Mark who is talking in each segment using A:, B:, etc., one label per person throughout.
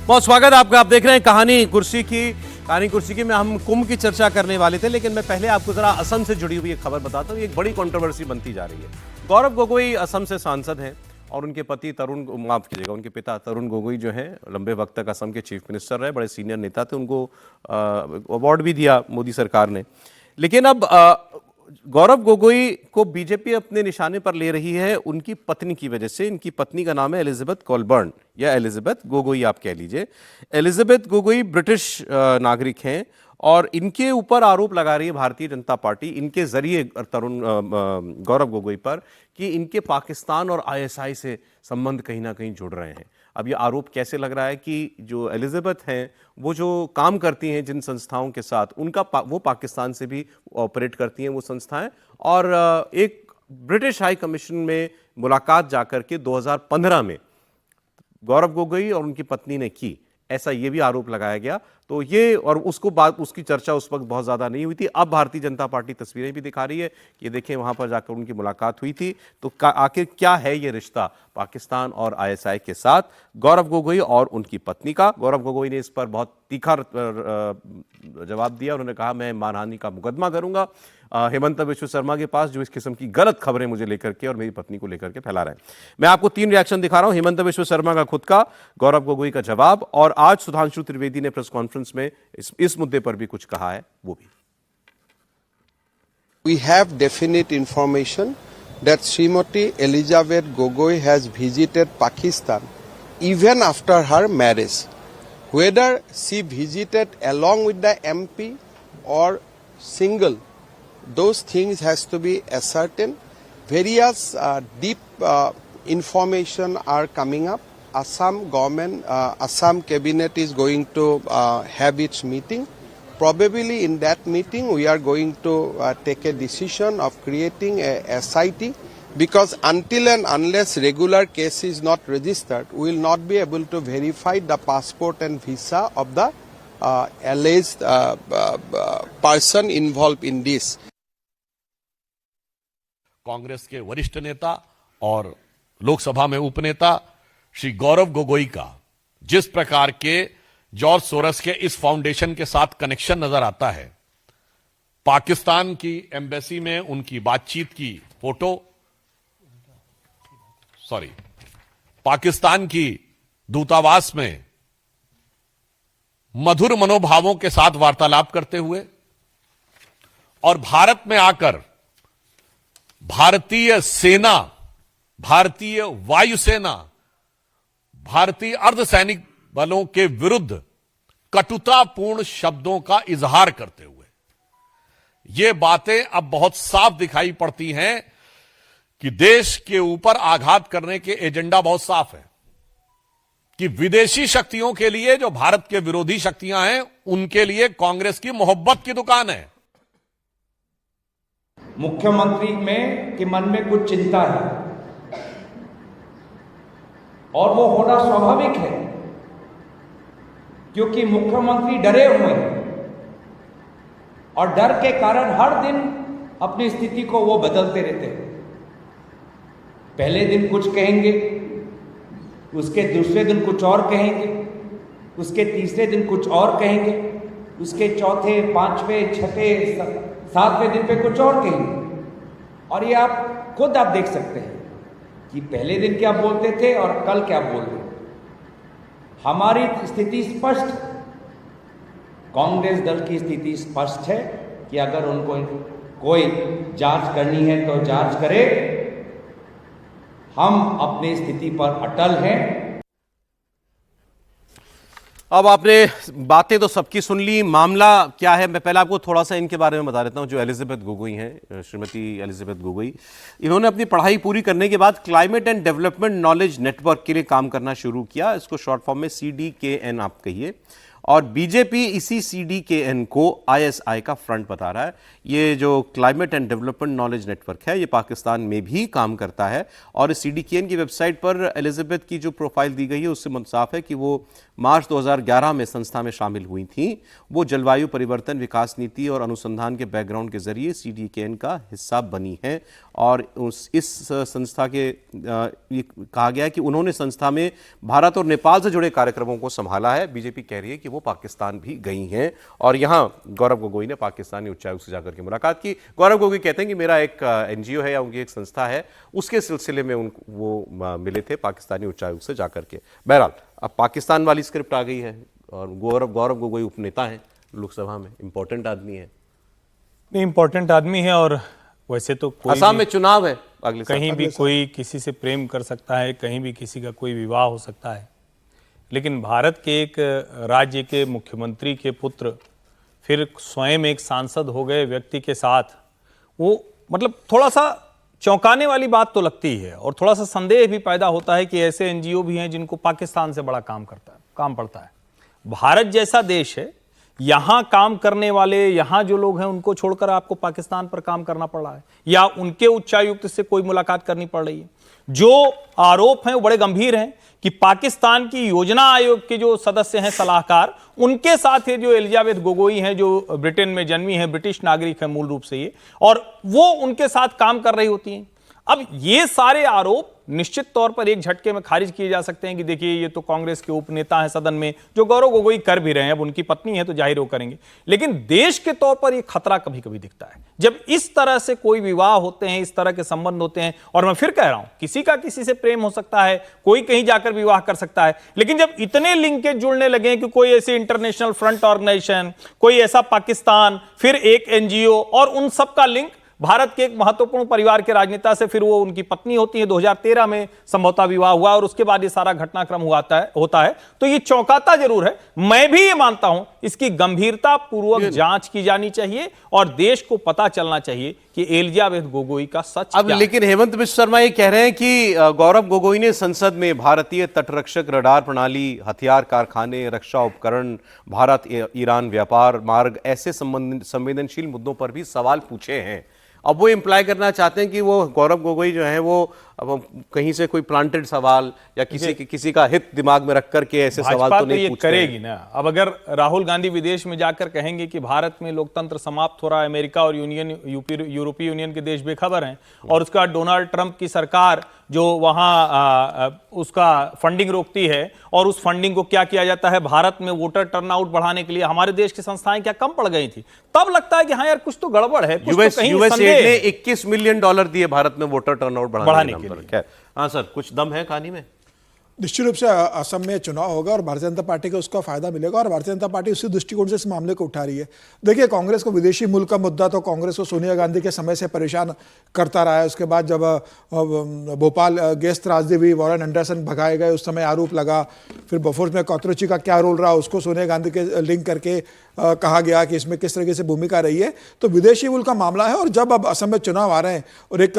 A: बहुत स्वागत है आपका। आप देख रहे हैं कहानी कुर्सी की में हम कुंभ की चर्चा करने वाले थे, लेकिन मैं पहले आपको जरा असम से जुड़ी हुई एक खबर बताता हूँ। एक बड़ी कंट्रोवर्सी बनती जा रही है। गौरव गोगोई असम से सांसद हैं और उनके उनके पिता तरुण गोगोई जो हैं लंबे वक्त तक असम के चीफ मिनिस्टर रहे, बड़े सीनियर नेता थे। उनको अवार्ड भी दिया मोदी सरकार ने। लेकिन अब गौरव गोगोई को बीजेपी अपने निशाने पर ले रही है उनकी पत्नी की वजह से। इनकी पत्नी का नाम है एलिजाबेथ कॉलबर्न या एलिजाबेथ गोगोई आप कह लीजिए। एलिजाबेथ गोगोई ब्रिटिश नागरिक हैं और इनके ऊपर आरोप लगा रही है भारतीय जनता पार्टी इनके जरिए गौरव गोगोई पर कि इनके पाकिस्तान और आईएसआई से संबंध कहीं ना कहीं जुड़ रहे हैं। अब ये आरोप कैसे लग रहा है कि जो एलिजाबेथ हैं वो जो काम करती हैं जिन संस्थाओं के साथ वो पाकिस्तान से भी ऑपरेट करती हैं वो संस्थाएं, और एक ब्रिटिश हाई कमीशन में मुलाकात जाकर के 2015 में गौरव गोगोई और उनकी पत्नी ने की, ऐसा ये भी आरोप लगाया गया। तो ये और उसकी चर्चा उस वक्त बहुत ज्यादा नहीं हुई थी। अब भारतीय जनता पार्टी तस्वीरें भी दिखा रही है कि ये देखें वहां पर जाकर उनकी मुलाकात हुई थी। तो आखिर क्या है ये रिश्ता पाकिस्तान और आईएसआई के साथ गौरव गोगोई और उनकी पत्नी का? गौरव गोगोई ने इस पर बहुत तीखा जवाब दिया। उन्होंने कहा मैं मानहानि का मुकदमा करूंगा हेमंत बिश्व शर्मा के पास, जो इस किस्म की गलत खबरें मुझे लेकर के और मेरी पत्नी को लेकर के फैला रहे हैं। मैं आपको 3 रिएक्शन दिखा रहा हूं। हेमंत बिश्व शर्मा का खुद का, गौरव गोगोई का जवाब, और आज सुधांशु त्रिवेदी ने प्रेस कॉन्फ्रेंस में इस मुद्दे पर भी कुछ कहा है, वो भी।
B: We have definite information that Srimati Elizabeth Gogoi has visited Pakistan even after her marriage. Whether she visited along with the MP or single, those things has to be ascertained. Various deep information are coming up. Assam government, Assam cabinet is going to have its meeting. Probably in that meeting we are going to take a decision of creating a SIT, because until and unless regular case is not registered, we will not be able to verify the passport and visa of the alleged person involved in this.
C: Congress के वरिष्ठ नेता और लोकसभा में उपनेता श्री गौरव गोगोई का जिस प्रकार के जॉर्ज सोरस के इस फाउंडेशन के साथ कनेक्शन नजर आता है, पाकिस्तान की एम्बेसी में उनकी बातचीत की फोटो, पाकिस्तान की दूतावास में मधुर मनोभावों के साथ वार्तालाप करते हुए और भारत में आकर भारतीय सेना, भारतीय वायुसेना, भारतीय अर्धसैनिक बलों के विरुद्ध कटुतापूर्ण शब्दों का इजहार करते हुए ये बातें अब बहुत साफ दिखाई पड़ती हैं कि देश के ऊपर आघात करने के एजेंडा बहुत साफ है कि विदेशी शक्तियों के लिए जो भारत के विरोधी शक्तियां हैं उनके लिए कांग्रेस की मोहब्बत की दुकान है।
D: मुख्यमंत्री के मन में कुछ चिंता है और वो होना स्वाभाविक है, क्योंकि मुख्यमंत्री डरे हुए हैं और डर के कारण हर दिन अपनी स्थिति को वो बदलते रहते हैं। पहले दिन कुछ कहेंगे, उसके दूसरे दिन कुछ और कहेंगे, उसके तीसरे दिन कुछ और कहेंगे, उसके चौथे, पांचवें, छठे, 7वें दिन पे कुछ और कहेंगे। और ये आप खुद देख सकते हैं कि पहले दिन क्या बोलते थे और कल क्या बोल रहे हैं। हमारी स्थिति स्पष्ट, कांग्रेस दल की स्थिति स्पष्ट है कि अगर उनको कोई जांच करनी है तो जांच करे। हम अपनी स्थिति पर अटल हैं।
A: अब आपने बातें तो सबकी सुन ली, मामला क्या है मैं पहले आपको थोड़ा सा इनके बारे में बता देता हूं। जो एलिजाबेथ गोगोई हैं, श्रीमती एलिजाबेथ गोगोई, इन्होंने अपनी पढ़ाई पूरी करने के बाद climate and development knowledge network के लिए काम करना शुरू किया। इसको शॉर्ट फॉर्म में CDKN आप कहिए। और बीजेपी इसी CDKN को ISI का फ्रंट बता रहा है। ये जो climate and development knowledge network है, ये पाकिस्तान में भी काम करता है और इस CDKN की वेबसाइट पर एलिजाबेथ की जो प्रोफाइल दी गई है उससे साफ है कि वो मार्च 2011 में संस्था में शामिल हुई थी। वो जलवायु परिवर्तन, विकास नीति और अनुसंधान के बैकग्राउंड के जरिए CDKN का हिस्सा बनी है और इस संस्था के ये कहा गया है कि उन्होंने संस्था में भारत और नेपाल से जुड़े कार्यक्रमों को संभाला है। बीजेपी कह रही है कि वो पाकिस्तान भी गई हैं और यहाँ गौरव गोगोई ने पाकिस्तानी उच्चायुक्त से जाकर के मुलाकात की। गौरव गोगोई कहते हैं कि मेरा एक NGO है या उनकी एक संस्था है, उसके सिलसिले में वो मिले थे पाकिस्तानी उच्चायुक्त से जाकर के। बहरहाल अब पाकिस्तान वाली स्क्रिप्ट आ गई है और गौरव गोगोई उपनेता हैं लोकसभा में, इंपॉर्टेंट आदमी है।
E: नहीं, इंपॉर्टेंट आदमी है और वैसे तो
A: असम में चुनाव है अगले साल,
E: कहीं भी कोई किसी से प्रेम कर सकता है, कहीं भी किसी का कोई विवाह हो सकता है, लेकिन भारत के एक राज्य के मुख्यमंत्री के पुत्र फिर स्वयं एक सांसद हो गए व्यक्ति के साथ, वो मतलब थोड़ा सा चौंकाने वाली बात तो लगती है और थोड़ा सा संदेह भी पैदा होता है कि ऐसे NGO भी हैं जिनको पाकिस्तान से बड़ा काम पड़ता है। भारत जैसा देश है, यहां काम करने वाले, यहां जो लोग हैं उनको छोड़कर आपको पाकिस्तान पर काम करना पड़ रहा है या उनके उच्चायुक्त से कोई मुलाकात करनी पड़ रही है। जो आरोप हैं वो बड़े गंभीर हैं कि पाकिस्तान की योजना आयोग के जो सदस्य हैं, सलाहकार, उनके साथ ये जो एलिजाबेथ गोगोई हैं, जो ब्रिटेन में जन्मी है, ब्रिटिश नागरिक है मूल रूप से ये, और वो उनके साथ काम कर रही होती हैं। अब ये सारे आरोप निश्चित तौर पर एक झटके में खारिज किए जा सकते हैं कि देखिए ये तो कांग्रेस के उपनेता हैं सदन में, जो गौरव गोगोई कर भी रहे हैं, अब उनकी पत्नी है तो जाहिर वो करेंगे, लेकिन देश के तौर पर ये खतरा कभी कभी दिखता है जब इस तरह से कोई विवाह होते हैं, इस तरह के संबंध होते हैं। और मैं फिर कह रहा हूं, किसी का किसी से प्रेम हो सकता है, कोई कहीं जाकर विवाह कर सकता है, लेकिन जब इतने लिंकेज जुड़ने लगे कि कोई ऐसी इंटरनेशनल फ्रंट ऑर्गेनाइजेशन, कोई ऐसा पाकिस्तान, फिर एक NGO और उन सब का लिंक भारत के एक महत्वपूर्ण परिवार के राजनेता से, फिर वो उनकी पत्नी होती है, 2013 में संभवतः विवाह हुआ और उसके बाद ये सारा घटनाक्रम होता है, तो ये चौंकाता जरूर है। मैं भी ये मानता हूं इसकी गंभीरता पूर्वक जांच की जानी चाहिए और देश को पता चलना चाहिए कि एलिजाबेथ गोगोई का सच
A: अब
E: क्या है।
A: लेकिन हेमंत बिश्व शर्मा ये कह रहे हैं कि गौरव गोगोई ने संसद में भारतीय तटरक्षक रडार प्रणाली, हथियार कारखाने, रक्षा उपकरण, भारत ईरान व्यापार मार्ग, ऐसे संवेदनशील मुद्दों पर भी सवाल पूछे हैं। अब वो इम्प्लाई करना चाहते हैं कि वो गौरव गोगोई जो है वो अब कहीं से कोई प्लांटेड सवाल या किसी का हित दिमाग में रख करके ऐसे सवाल तो नहीं पूछते
E: करेगी ना। अब अगर राहुल गांधी विदेश में जाकर कहेंगे कि भारत में लोकतंत्र समाप्त हो रहा है, अमेरिका और यूरोपीय यूनियन के देश बेखबर हैं, और उसका डोनाल्ड ट्रंप की सरकार जो वहां उसका फंडिंग रोकती है और उस फंडिंग को क्या किया जाता है, भारत में वोटर टर्नआउट बढ़ाने के लिए हमारे देश की संस्थाएं क्या कम पड़ गई थी, तब लगता है कि हाँ यार कुछ तो गड़बड़ है, कुछ तो कहीं
A: यूएसएड ने $21 मिलियन दिए भारत में वोटर टर्नआउट बढ़ाने के लिए। हाँ सर, कुछ दम है कहानी में?
F: निश्चित रूप से असम में चुनाव होगा और भारतीय जनता पार्टी को उसका फायदा मिलेगा और भारतीय जनता पार्टी उसी दृष्टिकोण से इस मामले को उठा रही है। देखिए, कांग्रेस को विदेशी मुल्क का मुद्दा तो कांग्रेस को सोनिया गांधी के समय से परेशान करता रहा है। उसके बाद जब भोपाल गैस त्रासदी हुई, वॉरेन एंडरसन भगाए गए, उस समय आरोप लगा, फिर बोफोर्स में कॉकरोची का क्या रोल रहा, उसको सोनिया गांधी के लिंक करके कहा गया कि इसमें किस तरीके से भूमिका रही है। तो विदेशी मुल्क का मामला है और जब अब असम में चुनाव आ रहे हैं और एक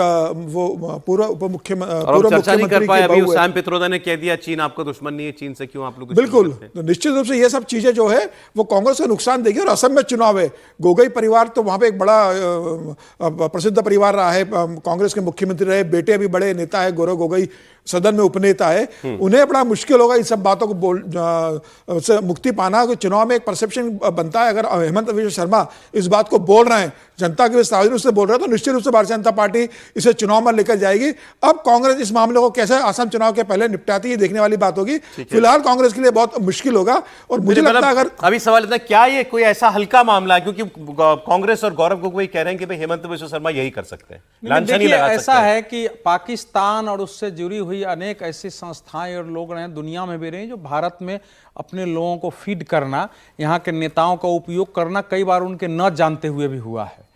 F: वो पूर्व मुख्यमंत्री
A: सैम पित्रोदा ने कह दिया चीन आपका दुश्मन नहीं है, चीन से क्यों आप लोग
F: बिल्कुल, तो निश्चित रूप से ये सब चीजें जो है वो कांग्रेस को नुकसान देगी। और असम में चुनाव है, गोगोई परिवार तो वहां पे एक बड़ा प्रसिद्ध परिवार रहा है, कांग्रेस के मुख्यमंत्री रहे, बेटे भी बड़े नेता है, गौरव गोगोई सदन में उपनेता है, उन्हें बड़ा मुश्किल होगा इन सब बातों को से मुक्ति पाना। चुनाव में एक परसेप्शन बनता है, अगर हेमंत बिश्व शर्मा इस बात को बोल रहे हैं, जनता के सार्वजनिक रूप से बोल रहे हैं, तो निश्चित रूप से भारतीय जनता पार्टी इसे चुनाव में लेकर जाएगी। अब कांग्रेस इस मामले को कैसे असम चुनाव के पहले निपटाती है देखने वाली बात होगी। फिलहाल कांग्रेस के लिए बहुत मुश्किल होगा और मुझे लगता है अगर
A: अभी सवाल इतना क्या ये कोई ऐसा हल्का मामला है, क्योंकि कांग्रेस और गौरव गोगोई कह रहे हैं कि भाई हेमंत बिश्व शर्मा यही कर सकते हैं।
G: देखिए, ऐसा है कि पाकिस्तान और उससे जुड़ी हुई अनेक ऐसी संस्थाएं और लोग रहे दुनिया में भी रहे जो भारत में अपने लोगों को फीड करना, यहाँ के नेताओं का उपयोग करना कई बार उनके न जानते हुए भी हुआ है।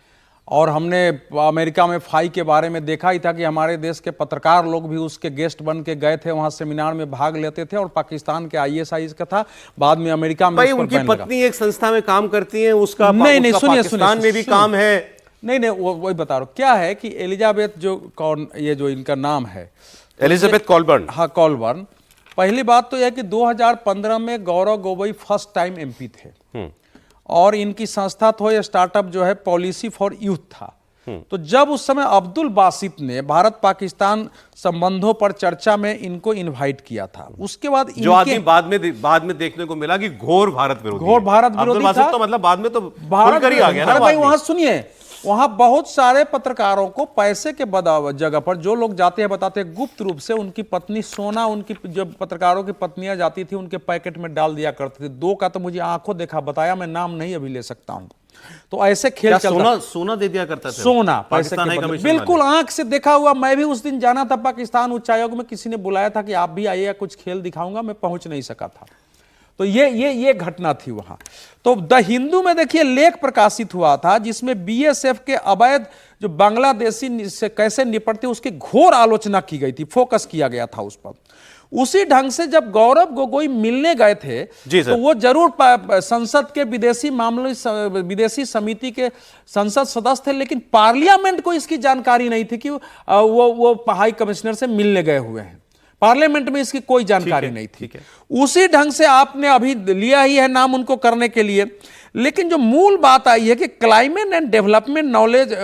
G: और हमने अमेरिका में फाई के बारे में देखा ही था कि हमारे देश के पत्रकार लोग भी उसके गेस्ट बन के गए थे, वहां सेमिनार में भाग लेते थे, और पाकिस्तान के ISI का था, बाद में अमेरिका में
A: उनकी पत्नी एक संस्था में काम करती है, उसका
G: नहीं
A: पाकिस्तान में भी काम है।
G: नहीं वही बता रहा हूं। क्या है कि एलिजाबेथ जो ये जो इनका नाम है
A: एलिजाबेथ कॉलबर्न,
G: हाँ कॉलबर्न, पहली बात तो यह कि 2015 में Gaurav Gogoi first time MP थे और इनकी संस्था तो स्टार्टअप जो है पॉलिसी फॉर यूथ था। तो जब उस समय अब्दुल बासित ने भारत पाकिस्तान संबंधों पर चर्चा में इनको इनवाइट किया था, उसके बाद
A: जो आदमी बाद में देखने को मिला कि घोर भारत विरोधी
G: घोर भारत विरोधी
A: अब्दुल बासित
G: था।
A: तो मतलब बाद में तो
G: भारत
A: खुलकर ही आ गया ना।
G: अरे भाई
A: बात
G: वहां
A: में।
G: सुनिए, वहां बहुत सारे पत्रकारों को पैसे के जगह पर जो लोग जाते हैं बताते हैं गुप्त रूप से उनकी पत्नी सोना, उनकी जो पत्रकारों की पत्नियां जाती थी उनके पैकेट में डाल दिया करती थी। 2 का तो मुझे आंखों देखा बताया, मैं नाम नहीं अभी ले सकता हूं। तो ऐसे खेल चलता,
A: सोना दे दिया करता था,
G: सोना पैसे
A: पाकिस्तान
G: के
A: हाई
G: बदले।
A: कमीशन
G: बिल्कुल आंख से देखा हुआ। मैं भी उस दिन जाना था पाकिस्तान उच्चायोग में, किसी ने बुलाया था कि आप भी आइए कुछ खेल दिखाऊंगा, मैं पहुंच नहीं सका था। तो ये घटना थी वहां। तो द हिंदू में देखिए लेख प्रकाशित हुआ था जिसमें बीएसएफ के अवैध जो बांग्लादेशी से कैसे निपटते उसकी घोर आलोचना की गई थी, फोकस किया गया था उस पर। उसी ढंग से जब गौरव गोगोई मिलने गए थे तो वो जरूर संसद के विदेशी समिति के संसद सदस्य थे, लेकिन पार्लियामेंट को इसकी जानकारी नहीं थी कि वो हाई कमिश्नर से मिलने गए हुए हैं। पार्लियामेंट में इसकी कोई जानकारी नहीं थी। उसी ढंग से आपने अभी लिया ही है नाम उनको करने के लिए, लेकिन जो मूल बात आई है कि क्लाइमेट एंड डेवलपमेंट नॉलेज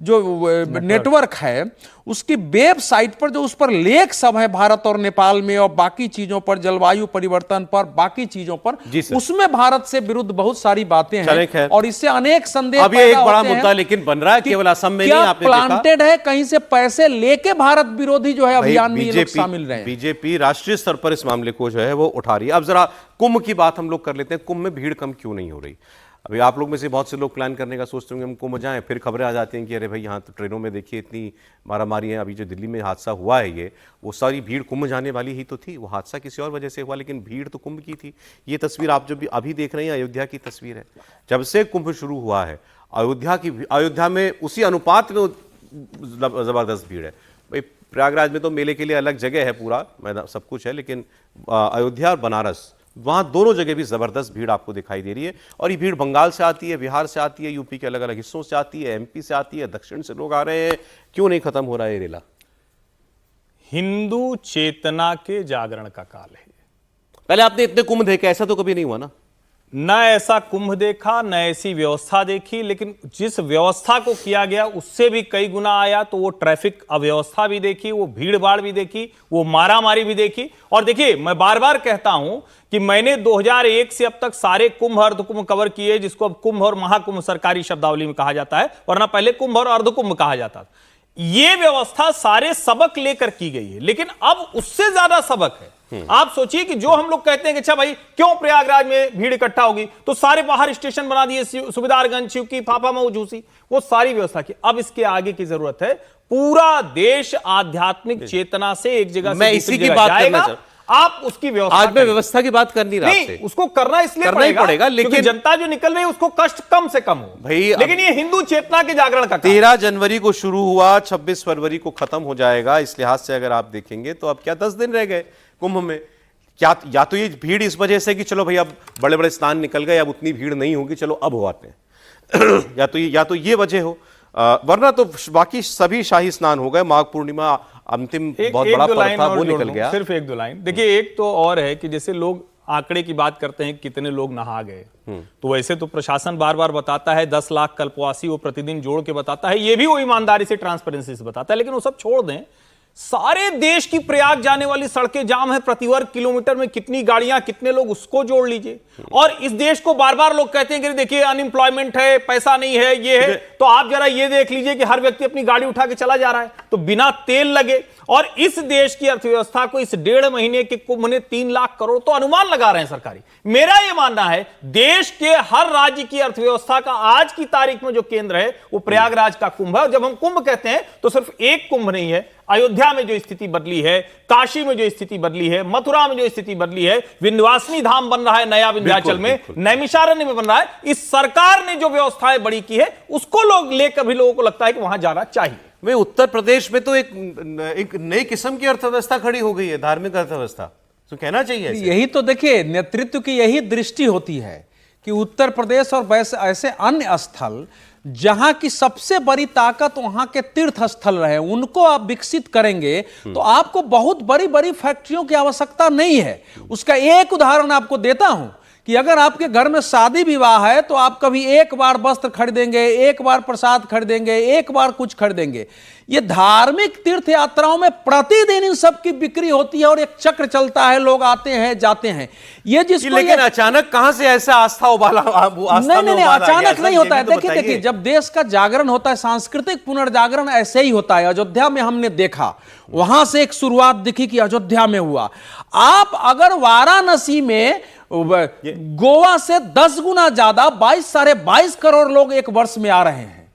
G: जो नेटवर्क है उसकी वेबसाइट पर जो उस पर लेख सब है भारत और नेपाल में और बाकी चीजों पर, जलवायु परिवर्तन पर, बाकी चीजों पर, उसमें भारत से विरुद्ध बहुत सारी बातें हैं और इससे अनेक संदेह
A: अब ये एक बड़ा मुद्दा लेकिन बन रहा है केवल असम में नहीं, आपने
G: प्लांटेड है कहीं से पैसे लेके भारत विरोधी जो है अभियान में लोग शामिल रहे हैं।
A: बीजेपी राष्ट्रीय स्तर पर इस मामले को जो है वो उठा रही है। अब जरा कुंभ की बात हम लोग कर लेते हैं। कुंभ में भीड़ कम क्यों नहीं हो रही? अभी आप लोग में से बहुत से लोग प्लान करने का सोचते होंगे हम कुंभ जाएं, फिर खबरें आ जाती हैं कि अरे भाई यहाँ तो ट्रेनों में देखिए इतनी मारामारी है। अभी जो दिल्ली में हादसा हुआ है ये वो सारी भीड़ कुंभ जाने वाली ही तो थी, वो हादसा किसी और वजह से हुआ लेकिन भीड़ तो कुंभ की थी। ये तस्वीर आप जो भी अभी देख रहे हैं अयोध्या की तस्वीर है। जब से कुंभ शुरू हुआ है अयोध्या में उसी अनुपात में जबरदस्त भीड़ है। भाई प्रयागराज में तो मेले के लिए अलग जगह है, पूरा मैदान सब कुछ है, लेकिन अयोध्या और बनारस वहां दोनों जगह भी जबरदस्त भीड़ आपको दिखाई दे रही है। और ये भीड़ बंगाल से आती है, बिहार से आती है, यूपी के अलग अलग हिस्सों से आती है, एमपी से आती है, दक्षिण से लोग आ रहे हैं। क्यों नहीं खत्म हो रहा है ये रेला?
E: हिंदू चेतना के जागरण का काल है।
A: पहले आपने इतने कुंभ देखे, ऐसा तो कभी नहीं हुआ ना?
E: न ऐसा कुंभ देखा, न ऐसी व्यवस्था देखी, लेकिन जिस व्यवस्था को किया गया उससे भी कई गुना आया। तो वो ट्रैफिक अव्यवस्था भी देखी, वो भीड़ भाड़ भी देखी, वो मारामारी भी देखी। और देखिए मैं बार बार कहता हूं कि मैंने 2001 से अब तक सारे कुंभ अर्धकुंभ कवर किए, जिसको अब कुंभ और महाकुंभ सरकारी शब्दावली में कहा जाता है, वरना पहले कुंभ और अर्धकुंभ कहा जाता था। ये व्यवस्था सारे सबक लेकर की गई है, लेकिन अब उससे ज्यादा सबक है। आप सोचिए कि जो हम लोग कहते हैं कि अच्छा भाई क्यों प्रयागराज में भीड़ इकट्ठा होगी, तो सारे बाहर स्टेशन बना दिए, सुबेदारगंज, शिवकी, फाफामऊ, झूसी, वो सारी व्यवस्था की। अब इसके आगे की जरूरत है पूरा देश आध्यात्मिक चेतना से एक जगह
A: मैं इसी की बात करना
G: आप उसकी व्यवस्था,
A: आज मैं व्यवस्था की बात कर नहीं रहा
G: नहीं, उसको करना इसलिए पड़ेगा लेकिन जनता जो निकल रही है उसको कष्ट कम से कम हो
A: भाई।
G: लेकिन ये हिंदू चेतना के जागरण का
A: 13 जनवरी को शुरू हुआ, 26 फरवरी को खत्म हो जाएगा। इस लिहाज से अगर आप देखेंगे तो अब क्या 10 दिन रह गए कुंभ में। क्या या तो ये भीड़ इस वजह से कि चलो भाई अब बड़े बड़े स्नान निकल गए, अब उतनी भीड़ नहीं होगी, चलो अब हो आते हैं या तो ये वजह हो, वरना तो बाकी सभी शाही स्नान हो गए। माघ पूर्णिमा अंतिम बहुत बड़ा पर्व था, वो निकल गया।
E: सिर्फ 1-2 लाइन देखिए। एक तो और है कि जैसे लोग आंकड़े की बात करते हैं कितने लोग नहा गए, तो वैसे तो प्रशासन बार बार बताता है 10 लाख कल्पवासी वो प्रतिदिन जोड़ के बताता है, ये भी वो ईमानदारी से, ट्रांसपेरेंसी से बताता है। लेकिन वो सब छोड़ दें, सारे देश की प्रयाग जाने वाली सड़कें जाम है, प्रति वर्ग किलोमीटर में कितनी गाड़ियां, कितने लोग, उसको जोड़ लीजिए। और इस देश को बार बार लोग कहते हैं कि देखिए अनएम्प्लॉयमेंट है, पैसा नहीं है, ये है, तो आप जरा ये देख लीजिए कि हर व्यक्ति अपनी गाड़ी उठा के चला जा रहा है, तो बिना तेल लगे। और इस देश की अर्थव्यवस्था को इस 1.5 महीने के कुंभ ने 3 लाख करोड़, तो अनुमान लगा रहे हैं सरकारी। मेरा यह मानना है देश के हर राज्य की अर्थव्यवस्था का आज की तारीख में जो केंद्र है वो प्रयागराज का कुंभ है। और जब हम कुंभ कहते हैं तो सिर्फ एक कुंभ नहीं है, अयोध्या में जो स्थिति बदली है, काशी में जो स्थिति बदली है, मथुरा में जो स्थिति बदली है, विंध्यवासिनी धाम बन रहा है नया विंध्याचल में, नैमिषारण्य में बन रहा है, इस सरकार ने जो व्यवस्थाएं बड़ी की है उसको लोग लेकर भी लोगों को लगता है कि वहां जाना चाहिए।
A: वे उत्तर प्रदेश में तो एक नई किस्म की अर्थव्यवस्था खड़ी हो गई है, धार्मिक अर्थव्यवस्था, तो कहना चाहिए ऐसे।
G: यही तो देखिए नेतृत्व की यही दृष्टि होती है कि उत्तर प्रदेश और ऐसे अन्य स्थल जहां की सबसे बड़ी ताकत वहां के तीर्थ स्थल रहे, उनको आप विकसित करेंगे तो आपको बहुत बड़ी बड़ी फैक्ट्रियों की आवश्यकता नहीं है। उसका एक उदाहरण आपको देता हूं कि अगर आपके घर में शादी विवाह है तो आप कभी एक बार वस्त्र खरीदेंगे, एक बार प्रसाद खरीदेंगे, एक बार कुछ खरीदेंगे। ये धार्मिक तीर्थ यात्राओं में प्रतिदिन इन सब की बिक्री होती है और एक चक्र चलता है, लोग आते हैं जाते हैं। ये जिसको
A: लेकिन अचानक कहां से ऐसा आस्था उबाला?
G: नहीं, अचानक नहीं होता है। देखिए जब देश का जागरण होता है, सांस्कृतिक पुनर्जागरण ऐसे ही होता है। अयोध्या में हमने देखा, वहां से एक शुरुआत दिखी कि अयोध्या में हुआ। आप अगर वाराणसी में गोवा से 10 गुना ज्यादा 22 करोड़ लोग एक वर्ष में आ रहे हैं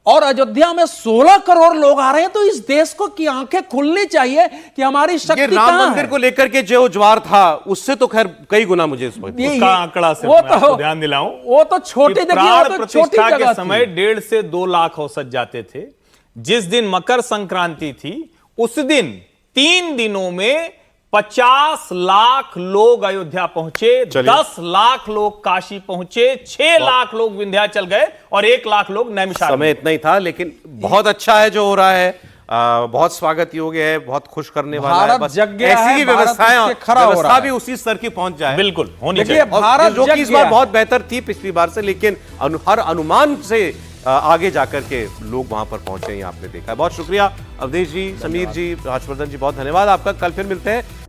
G: और अयोध्या में 16 करोड़ लोग आ रहे हैं, तो इस देश को की आंखें खुलनी चाहिए कि हमारी शक्ति कहां है।
A: राम मंदिर को लेकर के जो ज्वार था उससे तो खैर कई गुना मुझे
E: उसका आंकड़ा से
G: वो
E: मैं आपको ध्यान दिलाऊं,
G: वो तो छोटी
E: प्राण प्रतिष्ठा के
G: जगह
E: समय 1.5 से 2 लाख औसत जाते थे। जिस दिन मकर संक्रांति थी उस दिन 3 दिनों में 50 लाख लोग अयोध्या पहुंचे, 10 लाख लोग काशी पहुंचे, 6 लाख लोग विंध्याचल गए और 1 लाख लोग नैमिषारण्य।
A: समय इतना ही था, लेकिन बहुत अच्छा है जो हो रहा है। बहुत स्वागत योग्य है, बहुत खुश करने वाला है। बस ऐसी ही व्यवस्था भी उसी स्तर की पहुंच जाए,
E: बिल्कुल होनी
G: देखिए,
E: चाहिए।
G: भारत
A: जो कि इस बार बहुत बेहतर थी पिछली बार से, लेकिन हर अनुमान से आगे जाकर के लोग वहां पर पहुंचे, आपने देखा है। बहुत शुक्रिया अवधेश जी, समीर जी, हर्षवर्धन जी, बहुत धन्यवाद आपका। कल फिर मिलते हैं